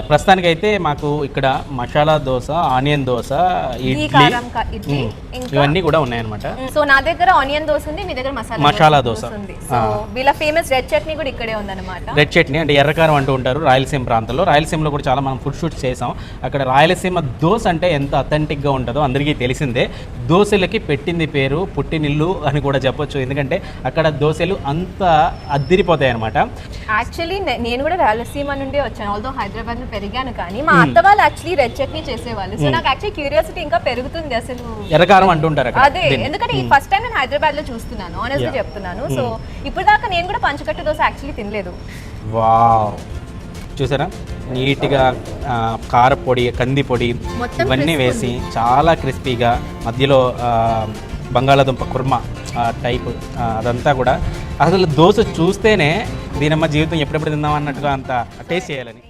ప్రస్తుతానికైతే మాకు ఇక్కడ మసాలా దోశ, ఆనియన్ దోశ, ఇడ్లీ ఇవన్నీ కూడా ఉన్నాయన్నమాట. సో నా దగ్గర ఆనియన్ దోశ ఉంది, మీ దగ్గర మసాలా దోశ ఉంది. సో వీళ్ళ ఫేమస్ రెడ్ చట్నీ కూడా ఇక్కడే ఉందన్నమాట. రెడ్ చట్నీ అంటే ఎర్రకారం అంటూ ఉంటారు రాయలసీమ ప్రాంతంలో. రాయలసీమలో కూడా చాలా మనం ఫుడ్ షూట్స్ చేసాం. అక్కడ రాయలసీమ దోశ అంటే ఎంత అథెంటిక్గా ఉంటుందో అందరికీ తెలిసిందే. దోశలకి పెట్టింది పేరు పుట్టినిల్లు అని కూడా చెప్పొచ్చు. ఎందుకంటే అక్కడ దోశలు అంత అద్దిరిపోతాయి అనమాట. యాక్చువల్లీ నేను కూడా రాయలసీమ నుండి వచ్చాను, ఆల్దో హైదరాబాద్ లో పెరిగాను, కానీ మా అత్త వాళ్ళు యాక్చువల్లీ రెడ్ చట్నీ చేసేవాళ్ళు. సో నాకు యాక్చువల్లీ క్యూరియాసిటీ ఇంకా పెరుగుతుంది అసలు ఎర్రకారం అంటుంటారు అదే, ఎందుకంటే ఈ ఫస్ట్ టైం నేను హైదరాబాద్ లో చూస్తున్నాను, ఆనెస్ట్గా చెప్తున్నాను. సో ఇప్పుడు దాకా నేను కూడా పంచకట్టు దోశ యాక్చువల్లీ తినలేదు. వావ్, చూసారా నీట్గా కారపొడి, కంది పొడి ఇవన్నీ వేసి చాలా క్రిస్పీగా, మధ్యలో బంగాళాదుంప కుర్మా టైప్ అదంతా కూడా. అసలు దోశ చూస్తేనే దీనమ్మ జీవితం ఎప్పుడెప్పుడు తిందాం అన్నట్టుగా అంత టేస్ట్ చేయాలని.